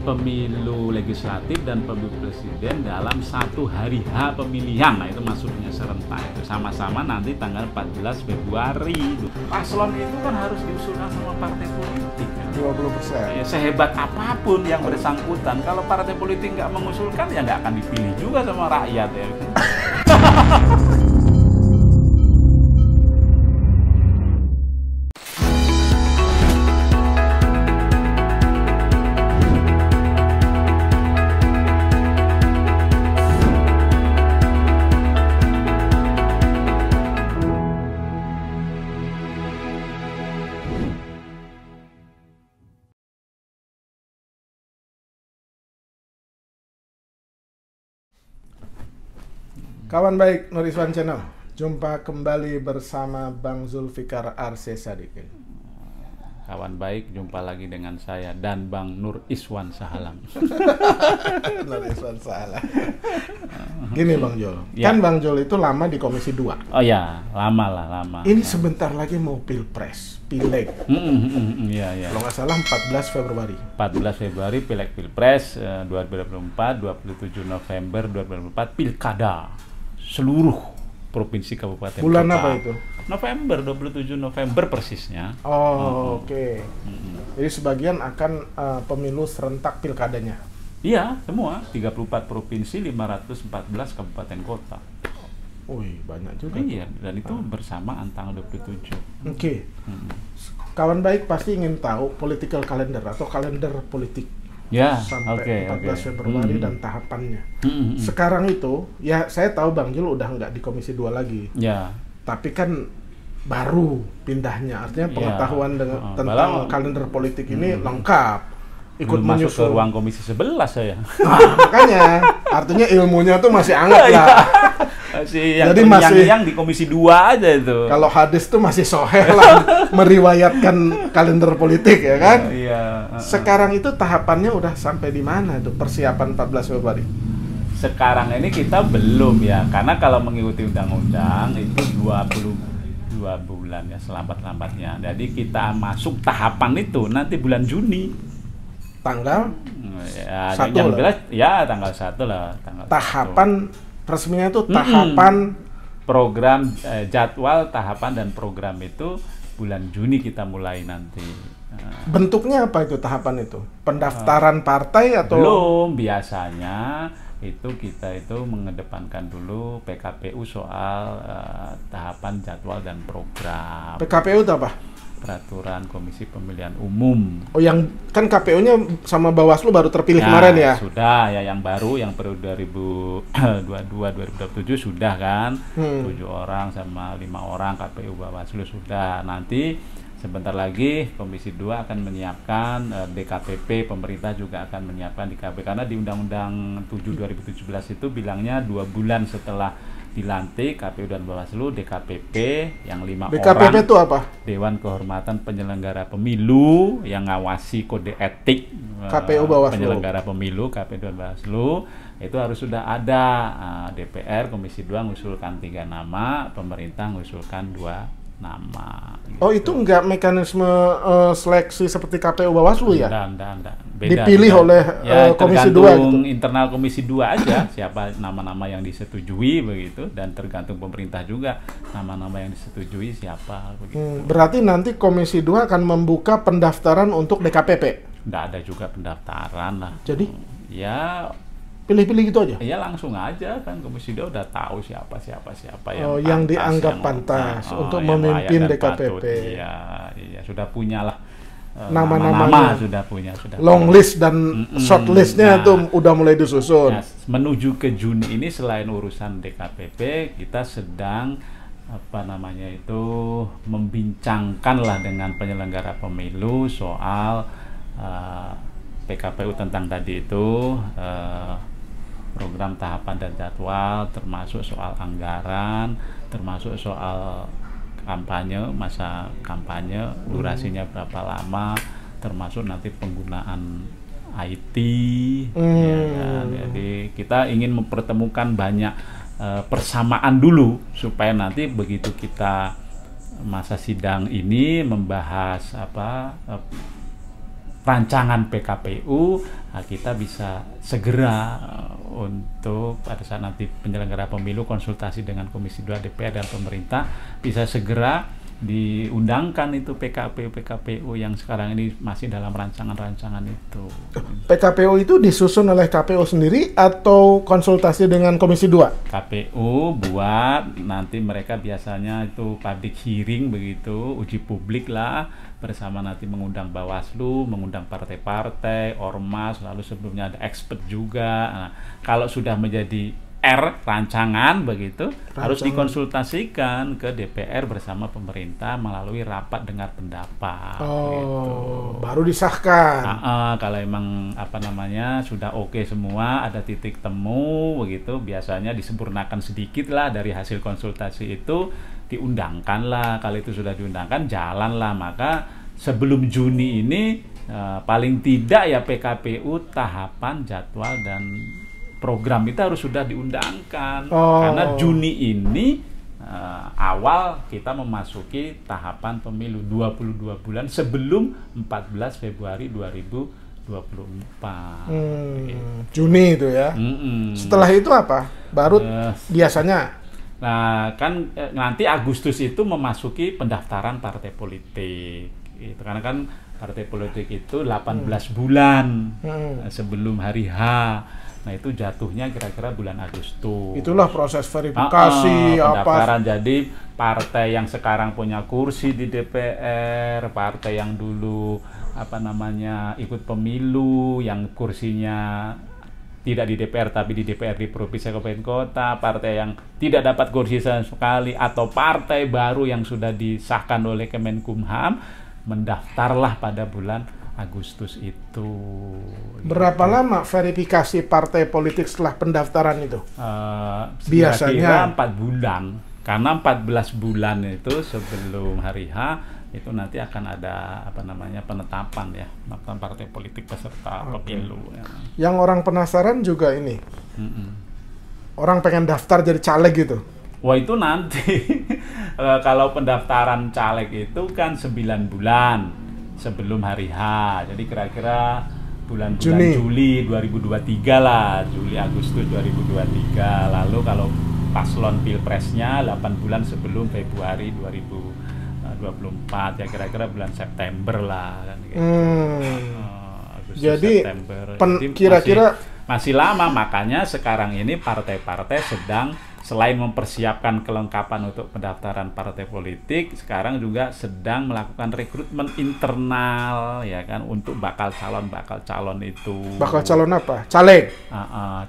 pemilu legislatif dan pemilu presiden dalam satu hari H pemilihan. Nah, itu maksudnya serentak itu sama-sama nanti tanggal 14 Februari. Paslon itu kan harus diusulkan sama partai politik. 20%. Ya, sehebat apapun yang bersangkutan, kalau partai politik nggak mengusulkan ya nggak akan dipilih juga sama rakyat ya. Kawan baik Nur Iswan Channel, jumpa kembali bersama Bang Zulfikar Arse Sadikin. Kawan baik, jumpa lagi dengan saya dan Bang Nur Iswan Sahalam. Nur Iswan Sahalam. Gini Bang Jol, Ya. kan Bang Jol itu lama di Komisi 2. Oh ya, lama. Ini sebentar lagi mau pilpres, pileg. Iya. Kalau nggak salah 14 Februari. 14 Februari Pileg Pilpres 2024, 27 November 2024 Pilkada seluruh provinsi kabupaten Bulan kota. apa itu? November, 27 November persisnya. Oke. Jadi sebagian akan pemilu serentak pilkadanya. Iya, semua 34 provinsi, 514 kabupaten kota. Wih, banyak juga. Iya, dan itu bersamaan tanggal 27. Oke. Kawan baik pasti ingin tahu political calendar atau kalender politik Ya, sampai 14 Februari dan tahapannya. Hmm. Sekarang itu, ya saya tahu Bang Jul udah nggak di Komisi 2 lagi. Ya. Tapi kan baru pindahnya, artinya pengetahuan dengan tentang kalender politik ini lengkap. Ikut Belum masuk ke menyusul. ruang komisi 11 saya. Nah, makanya, artinya ilmunya tuh masih hangat lah. Masih yang Jadi masih- yang di komisi 2 aja itu. Kalau hadis tuh masih soheh lah meriwayatkan kalender politik ya kan. Iya. Sekarang itu tahapannya udah sampai di mana tuh persiapan 14 Februari? Sekarang ini kita belum ya, karena kalau mengikuti undang-undang itu 22 bulan ya selambat-lambatnya. Jadi kita masuk tahapan itu nanti bulan Juni. Tanggal Ya, Satu yang lah. jelas ya tanggal 1 lah. tahapan resminya itu tahapan program, jadwal tahapan dan program itu bulan Juni kita mulai nanti. bentuknya apa itu tahapan itu? Pendaftaran partai atau Belum, biasanya itu kita itu mengedepankan dulu PKPU soal tahapan jadwal dan program. PKPU itu apa? Peraturan Komisi Pemilihan Umum. Oh yang kan KPU-nya sama Bawaslu baru terpilih kemarin ya? Sudah ya, yang baru yang periode 2022-2027 sudah kan. 7 orang sama 5 orang KPU Bawaslu sudah. Nanti sebentar lagi Komisi 2 akan menyiapkan DKPP, pemerintah juga akan menyiapkan DKPP karena di Undang-Undang 7 2017 itu bilangnya 2 bulan setelah dilantik KPU dan Bawaslu DKPP yang 5 DKPP orang. itu apa? Dewan Kehormatan Penyelenggara Pemilu yang ngawasi kode etik KPU Bawaslu. penyelenggara pemilu KPU dan Bawaslu itu harus sudah ada. DPR Komisi 2 ngusulkan 3 nama, pemerintah ngusulkan 2 nama. Oh itu enggak mekanisme seleksi seperti KPU Bawaslu ya? Enggak. Dipilih oleh Komisi 2 tergantung gitu? internal Komisi 2 aja siapa nama-nama yang disetujui begitu, dan tergantung pemerintah juga nama-nama yang disetujui siapa begitu. Berarti nanti Komisi 2 akan membuka pendaftaran untuk DKPP? Nggak ada juga pendaftaran lah. Jadi? Ya Pilih-pilih gitu aja? ya langsung aja kan Komisi 2 udah tahu siapa yang pantas, dianggap yang pantas untuk yang memimpin layak dan DKPP. patut. Iya sudah punya lah Nama-namanya. sudah punya Long list dan short listnya tuh udah mulai disusun. Nah, menuju ke Juni ini selain urusan DKPP kita sedang membincangkan lah dengan penyelenggara pemilu soal PKPU tentang tadi itu program tahapan dan jadwal, termasuk soal anggaran, termasuk soal kampanye, masa kampanye, durasinya berapa lama, termasuk nanti penggunaan IT, ya kan? Jadi kita ingin mempertemukan banyak persamaan dulu supaya nanti begitu kita masa sidang ini membahas rancangan PKPU, kita bisa segera untuk pada saat nanti penyelenggara pemilu konsultasi dengan Komisi 2 DPR dan pemerintah bisa segera diundangkan itu PKPU yang sekarang ini masih dalam rancangan-rancangan itu. PKPU itu disusun oleh KPU sendiri atau konsultasi dengan Komisi 2? KPU buat, nanti mereka biasanya itu public hearing begitu, uji publik lah, bersama nanti mengundang Bawaslu, mengundang partai-partai, ormas, lalu sebelumnya ada expert juga. Nah, kalau sudah menjadi rancangan begitu, harus dikonsultasikan ke DPR bersama pemerintah melalui rapat dengar pendapat. Gitu. Baru disahkan. Kalau emang sudah oke semua, ada titik temu begitu, biasanya disempurnakan sedikit lah dari hasil konsultasi itu, diundangkan lah. Kalau itu sudah diundangkan, jalan lah. Maka sebelum Juni ini paling tidak ya PKPU tahapan, jadwal dan program itu harus sudah diundangkan. Karena Juni ini awal kita memasuki tahapan pemilu 22 bulan sebelum 14 Februari 2024. Juni itu ya. Setelah itu apa? Baru biasanya. Nah, kan nanti Agustus itu memasuki pendaftaran partai politik. Itu karena kan partai politik itu 18 bulan sebelum hari H. Nah, itu jatuhnya kira-kira bulan Agustus. Itulah proses verifikasi pendaftaran. Jadi partai yang sekarang punya kursi di DPR, partai yang dulu ikut pemilu, yang kursinya tidak di DPR tapi di DPRD provinsi kabupaten kota, partai yang tidak dapat kursi sama sekali, atau partai baru yang sudah disahkan oleh Kemenkumham, mendaftarlah pada bulan Agustus itu. Berapa lama verifikasi partai politik setelah pendaftaran itu? Biasanya 4 bulan. Karena 14 bulan itu sebelum hari H itu nanti akan ada penetapan partai politik peserta pemilu. Yang orang penasaran juga ini. Orang pengen daftar jadi caleg gitu. Wah, itu nanti kalau pendaftaran caleg itu kan 9 bulan sebelum hari H. Jadi kira-kira bulan Juli 2023 lah, Juli Agustus 2023. Lalu kalau paslon pilpresnya 8 bulan sebelum Februari 2024, ya kira-kira bulan September lah kan gitu. Agustus, jadi September. Kira-kira masih lama, makanya sekarang ini partai-partai sedang selain mempersiapkan kelengkapan untuk pendaftaran partai politik, sekarang juga sedang melakukan rekrutmen internal, ya kan, untuk bakal calon itu. Bakal calon apa? Caleg?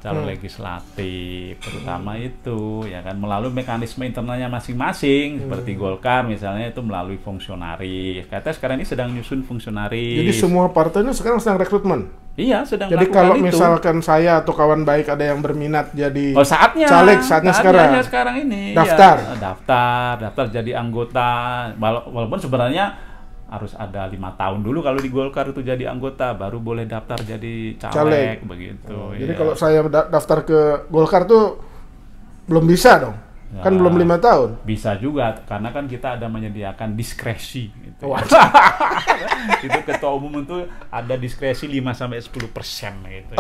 Calon legislatif, terutama itu, ya kan, melalui mekanisme internalnya masing-masing. Seperti Golkar misalnya itu melalui fungsionaris. Katanya sekarang ini sedang nyusun fungsionaris. Jadi semua partainya sekarang sedang rekrutmen? Iya, sedang jadi melakukan kalau itu. Misalkan saya atau kawan baik ada yang berminat jadi caleg, saatnya sekarang ini daftar. Ya, daftar jadi anggota, walaupun sebenarnya harus ada 5 tahun dulu kalau di Golkar itu jadi anggota, baru boleh daftar jadi caleg. Begitu. Jadi kalau saya daftar ke Golkar tuh belum bisa dong? Ya, kan belum 5 tahun. Bisa juga, karena kan kita ada menyediakan diskresi gitu. Itu ketua umum itu ada diskresi 5-10% gitu.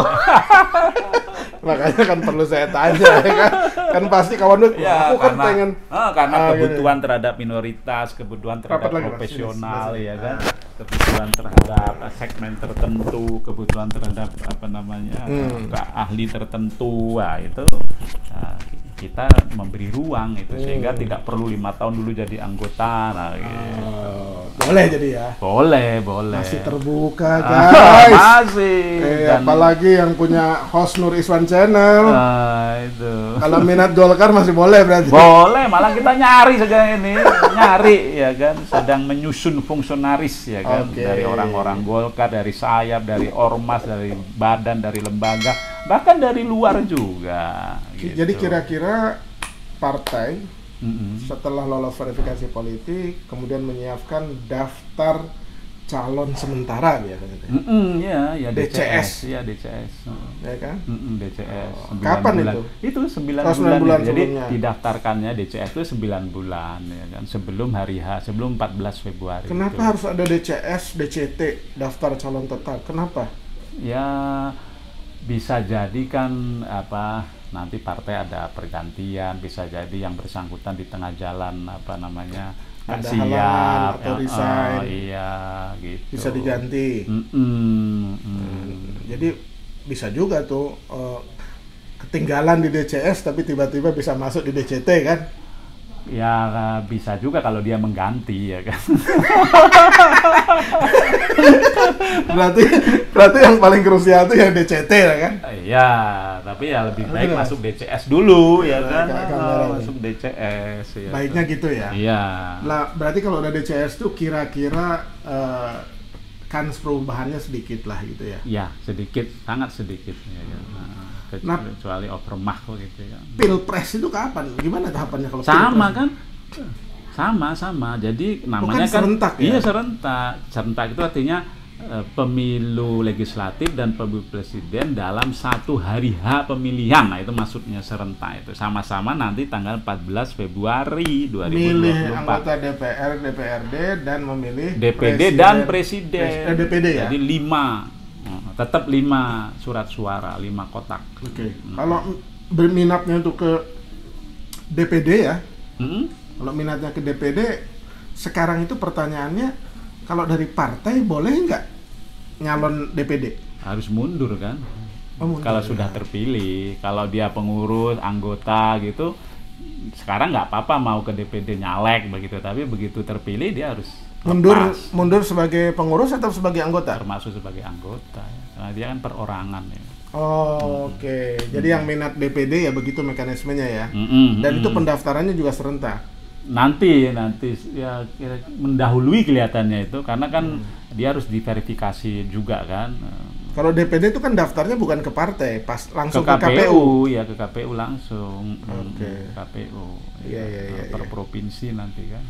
Makanya kan perlu saya tanya, kan pasti kawan lu, ya, aku kan pengen karena kebutuhan terhadap minoritas, kebutuhan terhadap profesional, ya kan, kebutuhan terhadap segmen tertentu, kebutuhan terhadap ahli tertentu, itu kita memberi ruang itu sehingga tidak perlu 5 tahun dulu jadi anggota. Gitu. Boleh jadi ya? Boleh. Masih terbuka, guys. Masih. Apalagi yang punya host Nur Iswan Channel. Itu. Kalau minat Golkar masih boleh berarti? Boleh, malah kita nyari sekarang ini. Ya kan, sedang menyusun fungsionaris, ya kan, dari orang-orang Golkar, dari sayap, dari ormas, dari badan, dari lembaga, bahkan dari luar juga. Gitu. Jadi kira-kira partai setelah lolos verifikasi politik, kemudian menyiapkan daftar calon sementara biasanya. Ya DCS, ya DCS. Ya kan? DCS. Kapan bulan. Itu 9 bulan. Jadi didaftarkannya DCS itu 9 bulan ya kan, sebelum hari H, sebelum 14 Februari. Kenapa harus ada DCS, DCT, daftar calon tetap? Kenapa? Ya bisa jadi kan nanti partai ada pergantian, bisa jadi yang bersangkutan di tengah jalan ada siap halangan atau resign. Iya gitu. Bisa diganti. Jadi bisa juga tuh ketinggalan di DCS tapi tiba-tiba bisa masuk di DCT kan? Ya bisa juga kalau dia mengganti ya kan. berarti yang paling krusial itu yang DCT ya kan? Iya, tapi ya lebih baik masuk DCS dulu ya kan. Masuk DCS ya. Baiknya gitu ya. Iya. Lah berarti kalau udah DCS tuh kira-kira kans perubahannya sedikit lah gitu ya. Iya, sedikit, sangat sedikit ya kan. Kecuali overmah gitu ya. Pilpres itu kapan? Gimana tahapannya kalau sama Pilpres? Kan? Sama. Jadi namanya kan serentak ya? Iya, serentak. Serentak itu artinya pemilu legislatif dan pemilu presiden dalam satu hari H pemilihan. Nah, itu maksudnya serentak itu. Sama-sama nanti tanggal 14 Februari 2024. Memilih anggota DPR, DPRD dan memilih DPD dan presiden. DPD ya. Jadi 5. Tetap 5 surat suara, 5 kotak. Oke. Kalau berminatnya untuk ke DPD ya, kalau minatnya ke DPD, sekarang itu pertanyaannya, kalau dari partai boleh nggak nyalon DPD? Harus mundur kan? Mundur, kalau sudah terpilih, kalau dia pengurus, anggota gitu, sekarang nggak apa-apa mau ke DPD nyalek begitu, tapi begitu terpilih dia harus mundur sebagai pengurus atau sebagai anggota? Termasuk sebagai anggota ya. Karena dia kan perorangan ya. Oke. Jadi yang minat DPD ya begitu mekanismenya ya. Dan itu pendaftarannya juga serentak. Nanti ya mendahului kelihatannya itu karena kan dia harus diverifikasi juga kan. Kalau DPD itu kan daftarnya bukan ke partai, langsung ke KPU. Ya ke KPU langsung. Oke. KPU. Iya. Per provinsi nanti kan.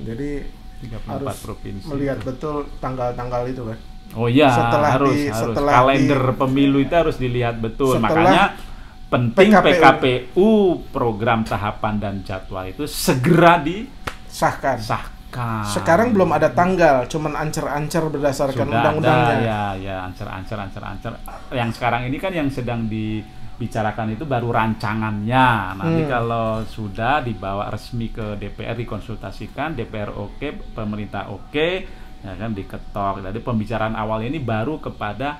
Jadi 34 harus provinsi melihat itu. betul tanggal-tanggal itu kan. Oh iya, harus kalender pemilu itu harus dilihat betul. Makanya penting PKPU program tahapan dan jadwal itu segera disahkan. Sekarang belum ada tanggal, cuman ancer-ancer berdasarkan undang-undangnya. Ya, ancer. Yang sekarang ini kan yang sedang dibicarakan itu baru rancangannya. Nanti kalau sudah dibawa resmi ke DPR, dikonsultasikan, DPR oke, pemerintah oke, ya kan, diketok. Jadi pembicaraan awal ini baru kepada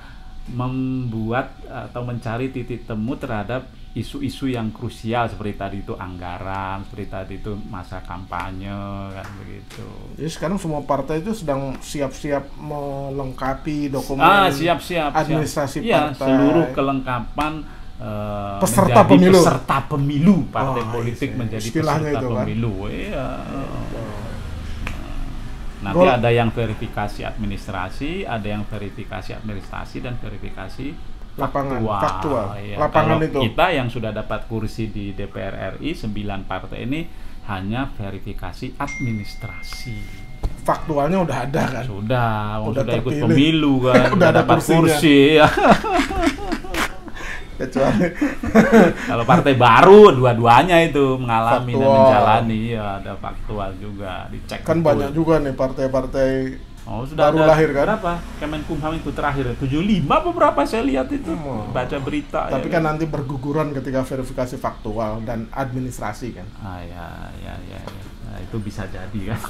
membuat atau mencari titik temu terhadap isu-isu yang krusial seperti tadi itu anggaran, seperti tadi itu masa kampanye kan begitu. Jadi sekarang semua partai itu sedang siap-siap melengkapi dokumen administrasi partai. Seluruh kelengkapan peserta pemilu partai politik menjadi istilahnya peserta itu, pemilu. Kan? Iya. Nanti ada yang verifikasi administrasi, ada yang verifikasi administrasi dan verifikasi faktual. Ya, lapangan kalau itu. Kita yang sudah dapat kursi di DPR RI 9 partai ini hanya verifikasi administrasi. Faktualnya udah ada kan? Sudah ikut terpilih. pemilu kan, udah dapat kursi ya. Kecuali kalau partai baru dua-duanya itu mengalami faktual. Dan menjalani ya ada faktual juga dicek. Kan betul. Banyak juga nih partai-partai sudah baru lahir kan? Berapa? Kemenkumham itu terakhir 75 beberapa saya lihat itu baca berita. Tapi kan nanti berguguran ketika verifikasi faktual dan administrasi kan? Ya. Nah, itu bisa jadi kan.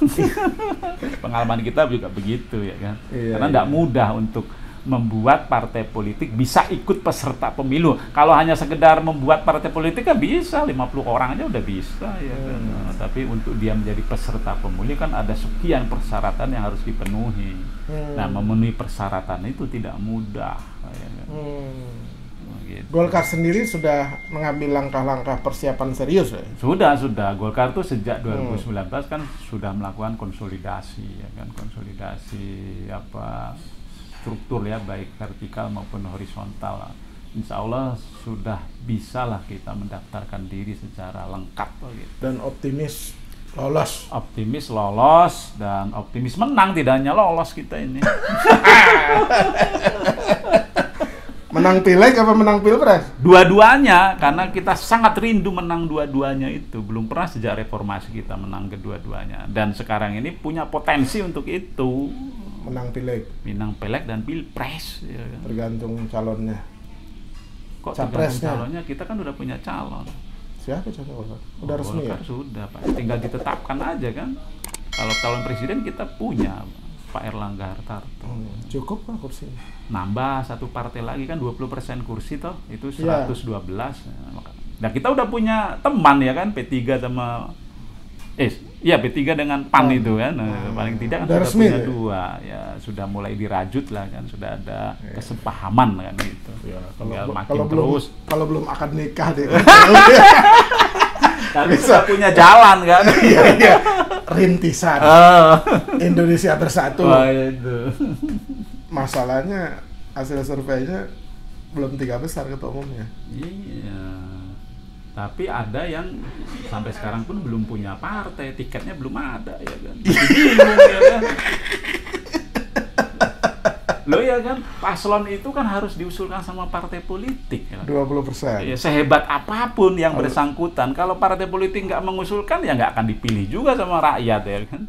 Pengalaman kita juga begitu ya kan. Karena tidak mudah untuk membuat partai politik bisa ikut peserta pemilu. Kalau hanya sekedar membuat partai politik kan bisa 50 orang aja udah bisa ya kan. Tapi untuk dia menjadi peserta pemilu kan ada sekian persyaratan yang harus dipenuhi. Nah, memenuhi persyaratan itu tidak mudah ya kan. Gitu. Golkar sendiri sudah mengambil langkah-langkah persiapan serius ya? Sudah. Golkar tuh sejak 2019 kan sudah melakukan konsolidasi ya kan, struktur ya, baik vertikal maupun horizontal. Insya Allah sudah bisa lah kita mendaftarkan diri secara lengkap gitu. Dan optimis Optimis lolos dan optimis menang, tidak hanya lolos kita ini. Menang pileg apa menang pilpres? Dua-duanya, karena kita sangat rindu menang dua-duanya itu. Belum pernah sejak reformasi kita menang kedua-duanya. Dan sekarang ini punya potensi untuk itu. Menang pileg dan pilpres. Ya kan? Tergantung calonnya. Kok tergantung calonnya? Kita kan udah punya calon. Siapa calon? Udah resmi ya? Sudah, Pak. Tinggal ditetapkan aja kan. Kalau calon presiden kita punya Pak Erlangga Hartarto. Cukup Pak kursi? Nambah satu partai lagi kan 20% kursi toh, itu 112. Nah, kita udah punya teman ya kan, P3 sama P3 dengan PAN itu kan. Paling tidak kan sudah punya dua. Ya sudah mulai dirajut lah kan, sudah ada kesepahaman kan gitu. Ya, kalau belum akan nikah deh. Tapi sudah punya jalan kan. Iya. Rintisan. Indonesia Bersatu. Itu. Masalahnya hasil surveinya belum 3 besar ketua umumnya. Iya. Tapi ada yang sampai sekarang pun belum punya partai, tiketnya belum ada ya kan. Bingung ya kan. Loh ya kan, paslon itu kan harus diusulkan sama partai politik ya. 20%. Ya, sehebat apapun yang bersangkutan, kalau partai politik nggak mengusulkan ya nggak akan dipilih juga sama rakyat ya kan.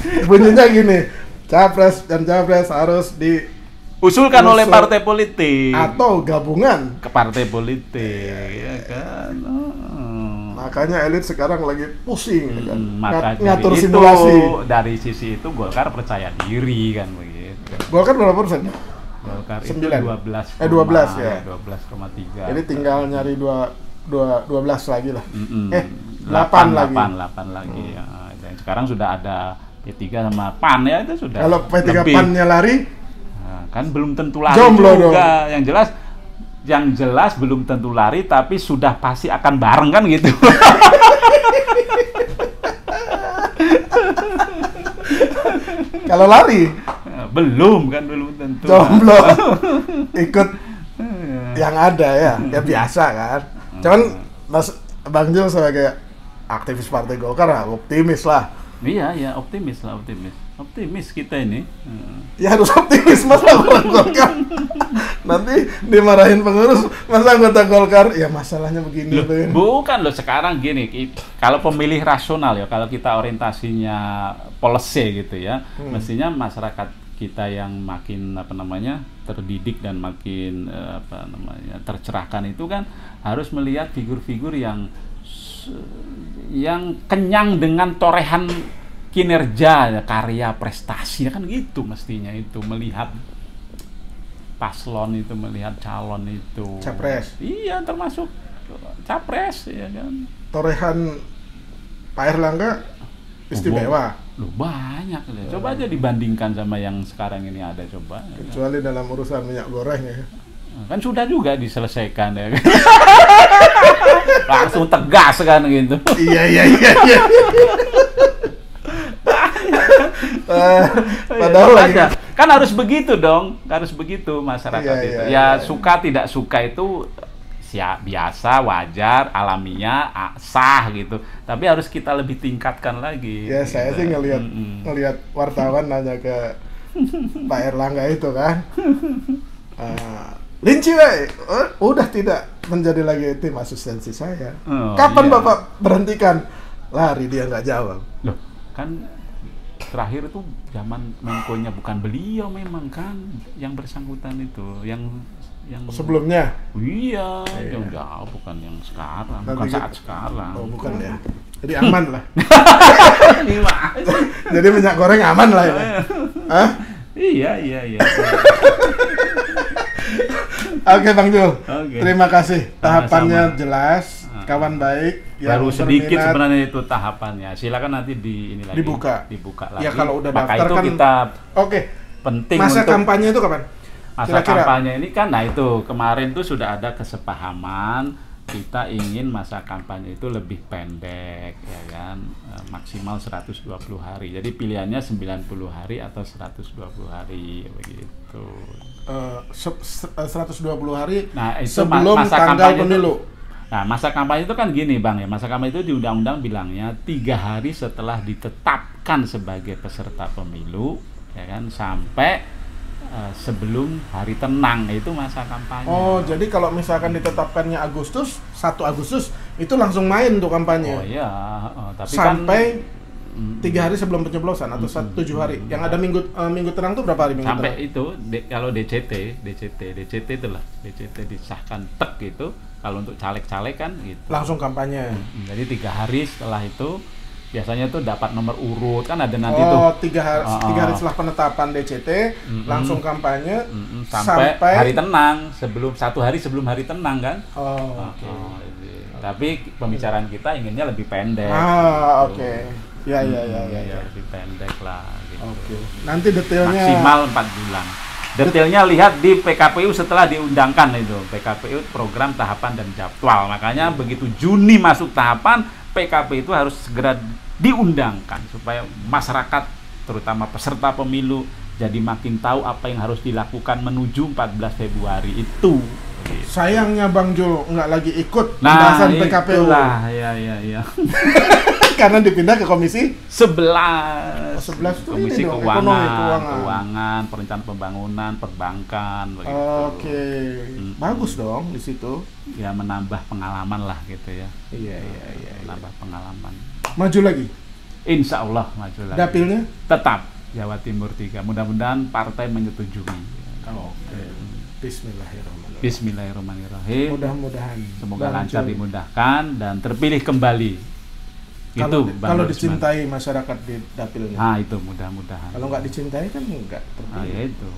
Bunyinya gini, capres dan cawapres harus diusulkan oleh partai politik atau gabungan ke partai politik ya kan. Makanya elit sekarang lagi pusing kan. Ngatur simulasi. Dari sisi itu Golkar percaya diri kan begitu. Golkar berapa persen? Golkar 9. itu 12 ya. 12,3. Jadi tinggal nyari 12 lagi lah. 8 lagi ya. Dan sekarang sudah ada P3 sama PAN ya, itu sudah. Kalau P3 PAN-nya lari, kan belum tentu lari jomblo juga. Dong. Yang jelas belum tentu lari, tapi sudah pasti akan bareng kan gitu. Kalau lari belum tentu. Jomblo ikut yang ada ya biasa kan. Cuman Bang Jul sebagai aktivis Partai Golkar optimis lah. Iya, optimis kita ini. Ya harus optimis, masa orang Golkar nanti dimarahin pengurus, masa anggota Golkar ya masalahnya begini. Bukan loh, sekarang gini, kalau pemilih rasional ya, kalau kita orientasinya policy gitu ya, mestinya masyarakat kita yang makin terdidik dan makin tercerahkan itu kan harus melihat figur-figur yang kenyang dengan torehan kinerja, karya, prestasi kan gitu mestinya itu, melihat paslon itu, melihat calon itu. Capres. Iya, termasuk capres ya kan. Torehan Pak Erlangga istimewa. Loh, banyak deh. Coba aja dibandingkan sama yang sekarang ini ada, coba. Kecuali dalam urusan minyak goreng ya. Kan sudah juga diselesaikan ya kan. Langsung tegas kan gitu. Iya. Padahal lagi kan harus begitu dong, harus begitu masyarakat itu. Ya suka tidak suka itu biasa, wajar, alamiah, sah gitu. Tapi harus kita lebih tingkatkan lagi. Ya saya sih ngelihat wartawan nanya ke Pak Erlangga itu kan. Linci udah tidak menjadi lagi tim asistensi saya. Kapan Bapak berhentikan? Lari dia nggak jawab. Loh, kan terakhir itu zaman Menko-nya bukan beliau memang kan yang bersangkutan itu, yang sebelumnya. Iya. Jauh bukan yang sekarang, bukan saat sekarang. Oh, bukan ya. Jadi aman lah. Jadi minyak goreng aman lah ini. Hah? Iya. Oke Bang Jul, terima kasih. Tahapannya jelas, kawan baik. Baru sedikit sebenarnya itu tahapannya. Silakan nanti dibuka lagi. Ya kalau udah maka daftar itu kan. Kita penting masa untuk kampanye itu kapan? Masa kampanye ini kan, itu kemarin tuh sudah ada kesepahaman kita ingin masa kampanye itu lebih pendek ya kan, maksimal 120 hari. Jadi pilihannya 90 hari atau 120 hari begitu. 120 hari nah, itu sebelum masa tanggal kampanye pemilu. Nah, masa kampanye itu kan gini Bang ya, masa kampanye itu di undang-undang bilangnya 3 hari setelah ditetapkan sebagai peserta pemilu, ya kan, sampai sebelum hari tenang, itu masa kampanye. Oh, jadi kalau misalkan ditetapkannya Agustus, 1 Agustus itu langsung main untuk kampanye. Oh iya, tapi sampai kan 3 hari sebelum pencoblosan atau 7 hari. Yang ada minggu tenang tuh berapa hari minggu sampai tenang? itu kalau DCT itulah, DCT disahkan tek gitu. Kalau untuk caleg-caleg kan gitu. Langsung kampanye. Jadi 3 hari setelah itu biasanya tuh dapat nomor urut kan ada nanti tuh. Oh, 3 hari setelah penetapan DCT langsung kampanye sampai hari tenang, 1 hari sebelum hari tenang kan. Oh, oke. Tapi pembicaraan kita inginnya lebih pendek. Oke. Ya, lebih pendek lah gitu. Oke. Nanti detailnya maksimal 4 bulan. Detailnya lihat di PKPU setelah diundangkan itu. PKPU program tahapan dan jadwal. Makanya begitu Juni masuk tahapan, PKPU itu harus segera diundangkan supaya masyarakat terutama peserta pemilu jadi makin tahu apa yang harus dilakukan menuju 14 Februari itu. Sayangnya Bang Jul nggak lagi ikut pembahasan PKPU. Iya. Karena dipindah ke komisi 11. 11 itu Komisi ini dong, keuangan, perencanaan pembangunan, perbankan begitu. Oke. Bagus dong di situ. Ya menambah pengalaman lah gitu ya. Iya. Menambah pengalaman. Maju lagi. Insya Allah maju lagi. Dapilnya tetap Jawa Timur 3. Mudah-mudahan partai menyetujui. Oke. Bismillahirrahmanirrahim. Mudah-mudahan. Semoga lancar dimudahkan dan terpilih kembali. Kalau dicintai masyarakat di dapilnya. Nah itu mudah-mudahan. Kalau nggak dicintai kan nggak terpilih. Ya itu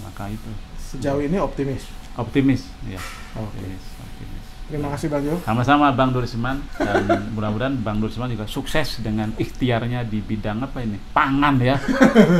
maka itu. Sejauh ini optimis. Optimis, ya. Oke. Optimis. Terima kasih Bang Jo. Sama-sama Bang Durisman, dan mudah-mudahan Bang Durisman juga sukses dengan ikhtiarnya di bidang apa ini? Pangan ya.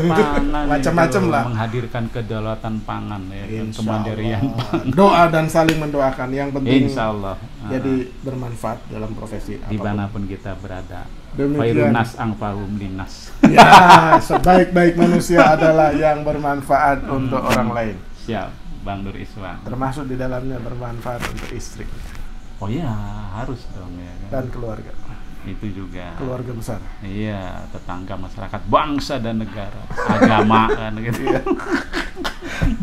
Pangan. Macam-macam lah. Menghadirkan kedaulatan pangan ya, kemandirian pangan. Doa dan saling mendoakan yang penting. Insya Allah. Jadi bermanfaat dalam profesi dimanapun kita berada. Demikian. Fairunas angfahum linas. Ya, sebaik-baik manusia adalah yang bermanfaat untuk orang lain. Siap. Bang Nur Iswan. Termasuk di dalamnya bermanfaat untuk istri. Oh iya, harus dong ya kan. Dan keluarga. Itu juga. Keluarga besar. Iya, tetangga, masyarakat, bangsa dan negara, agama kan gitu.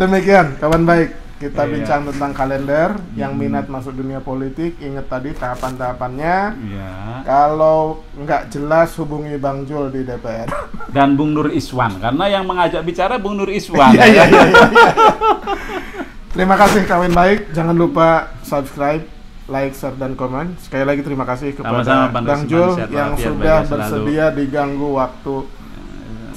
Demikian, kawan baik. Kita bincang tentang kalender. Yang minat masuk dunia politik, ingat tadi tahapan-tahapannya. Iya. Kalau nggak jelas hubungi Bang Jul di DPR. Dan Bung Nur Iswan, karena yang mengajak bicara Bung Nur Iswan. Iya. Terima kasih kawan baik. Jangan lupa subscribe, like, share, dan komen. Sekali lagi terima kasih kepada Bang Jul yang sudah bersedia diganggu waktu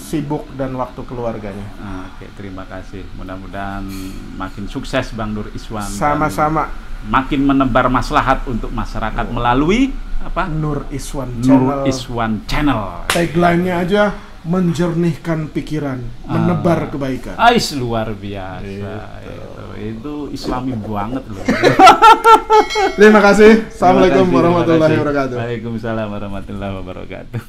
sibuk dan waktu keluarganya. Oke, terima kasih. Mudah-mudahan makin sukses Bang Nur Iswan. Sama-sama. Makin menebar maslahat untuk masyarakat melalui apa? Nur Iswan Channel. Nur Iswan Channel. Tagline-nya aja menjernihkan pikiran, menebar kebaikan. Luar biasa. Itu Islami banget loh. Terima kasih. Assalamualaikum warahmatullahi wabarakatuh. Waalaikumsalam warahmatullahi wabarakatuh.